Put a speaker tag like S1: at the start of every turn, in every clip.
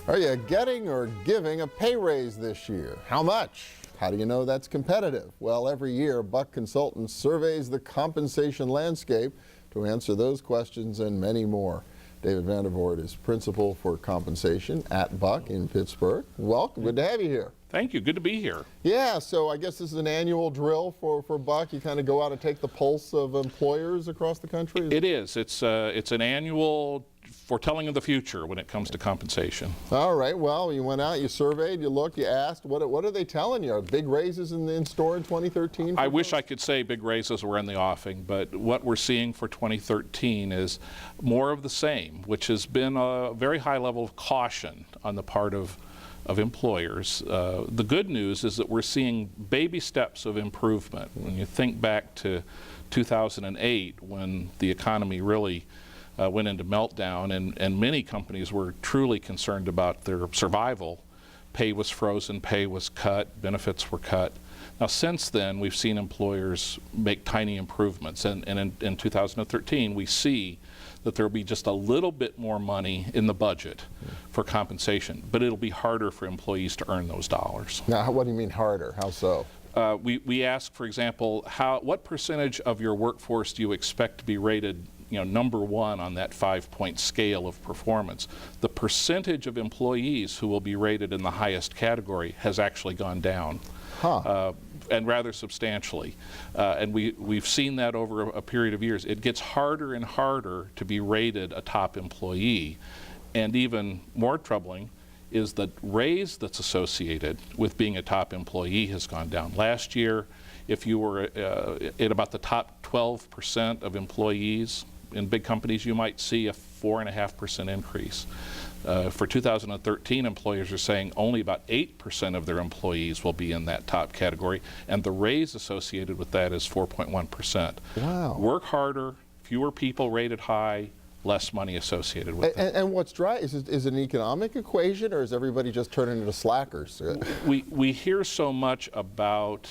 S1: Are you getting or giving a pay raise this year? How much? How do you know that's competitive? Well, every year, Buck Consultants surveys the compensation landscape to answer those questions and many more. David Van De Voort is principal for compensation at Buck in Pittsburgh. Welcome, good to have you here.
S2: Thank you, good to be here.
S1: Yeah, so I guess this is an annual drill for Buck. You kind of go out and take the pulse of employers across the country?
S2: It is. It's an annual foretelling of the future when it comes to compensation.
S1: All right, well, you went out, you surveyed, you looked, you asked. What are they telling you? Are big raises in store in 2013?
S2: I wish I could say big raises were in the offing, but what we're seeing for 2013 is more of the same, which has been a very high level of caution on the part of employers. The good news is that we're seeing baby steps of improvement. When you think back to 2008, when the economy really went into meltdown and many companies were truly concerned about their survival, pay was frozen, pay was cut, benefits were cut. Now since then we've seen employers make tiny improvements, and in 2013 we see that there will be just a little bit more money in the budget for compensation, but it'll be harder for employees to earn those dollars.
S1: Now, what do you mean harder? How so?
S2: We ask, for example, what percentage of your workforce do you expect to be rated number one on that 5-point scale of performance? The percentage of employees who will be rated in the highest category has actually gone down. And rather substantially. And we've seen that over a period of years. It gets harder and harder to be rated a top employee. And even more troubling is the raise that's associated with being a top employee has gone down. Last year, if you were at about the top 12% of employees in big companies, you might see a 4.5% increase. For 2013, employers are saying only about 8% of their employees will be in that top category, and the raise associated with that is 4.1%.
S1: Wow.
S2: Work harder, fewer people rated high, less money associated with it.
S1: And what's dry, is it an economic equation, or is everybody just turning into slackers?
S2: We hear so much about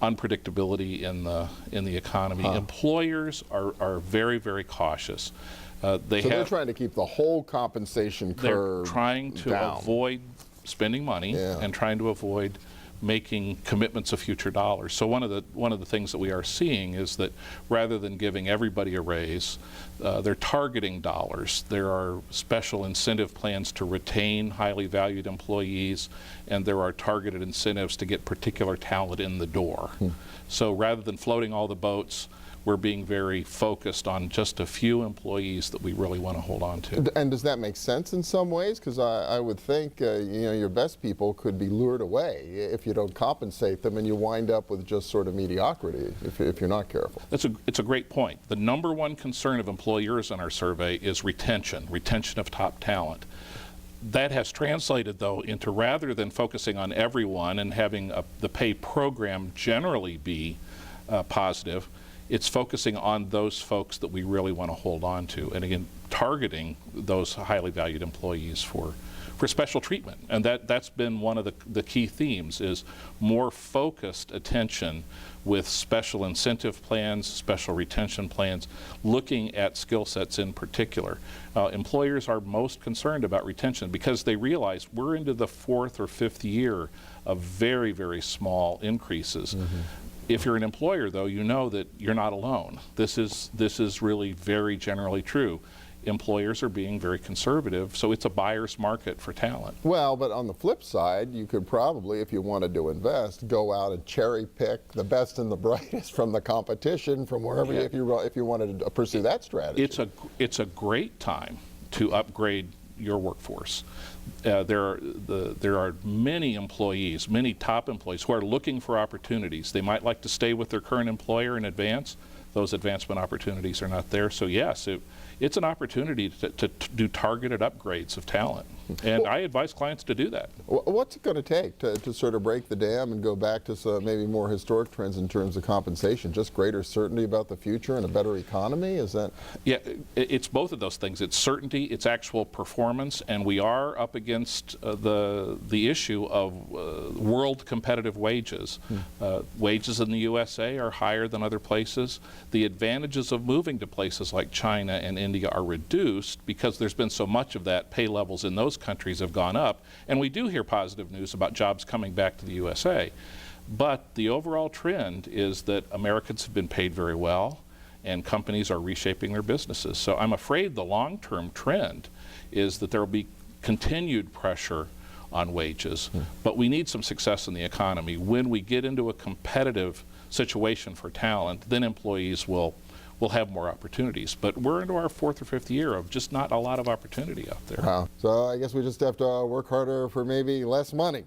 S2: unpredictability in the economy. Employers are very, very cautious. They're
S1: trying to keep the whole compensation curve
S2: They're trying to
S1: down.
S2: avoid spending money and trying to avoid making commitments of future dollars. So one of the things that we are seeing is that rather than giving everybody a raise, they're targeting dollars. There are special incentive plans to retain highly valued employees, and there are targeted incentives to get particular talent in the door. So rather than floating all the boats, we're being very focused on just a few employees that we really want to hold on to.
S1: And does that make sense in some ways? Because I would think your best people could be lured away if you don't compensate them, and you wind up with just sort of mediocrity if you're not careful.
S2: It's a great point. The number one concern of employers in our survey is retention of top talent. That has translated, though, into rather than focusing on everyone and having the pay program generally be positive, it's focusing on those folks that we really want to hold on to, and again, targeting those highly valued employees for special treatment. And that's been one of the key themes, is more focused attention with special incentive plans, special retention plans, looking at skill sets in particular. Employers are most concerned about retention because they realize we're into the 4th or 5th year of very, very small increases. If you're an employer, though, you know that you're not alone. This is really very generally true. Employers are being very conservative, so it's a buyer's market for talent.
S1: Well, but on the flip side, you could probably, if you wanted to invest, go out and cherry pick the best and the brightest from the competition, from wherever, if you wanted to pursue that strategy.
S2: It's a great time to upgrade your workforce. There are many employees, many top employees who are looking for opportunities. They might like to stay with their current employer and advance. Those advancement opportunities are not there. So yes, it's an opportunity to do targeted upgrades of talent. And I advise clients to do that.
S1: What's it going to take to sort of break the dam and go back to some maybe more historic trends in terms of compensation? Just greater certainty about the future and a better economy? Is that?
S2: Yeah, it's both of those things. It's certainty, it's actual performance, and we are up against the issue of world competitive wages. Wages in the USA are higher than other places. the advantages of moving to places like China and India are reduced because there's been so much of that. Pay levels in those countries have gone up, and we do hear positive news about jobs coming back to the USA. But the overall trend is that Americans have been paid very well, and companies are reshaping their businesses. So I'm afraid the long-term trend is that there will be continued pressure on wages, but we need some success in the economy. When we get into a competitive situation for talent, then employees will have more opportunities. But we're into our 4th or 5th year of just not a lot of opportunity out there.
S1: Wow. So I guess we just have to work harder for maybe less money.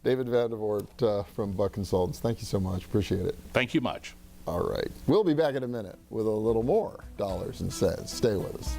S1: David Van De Voort from Buck Consultants, thank you so much. Appreciate it.
S2: Thank you much.
S1: All right. We'll be back in a minute with a little more dollars and cents. Stay with us.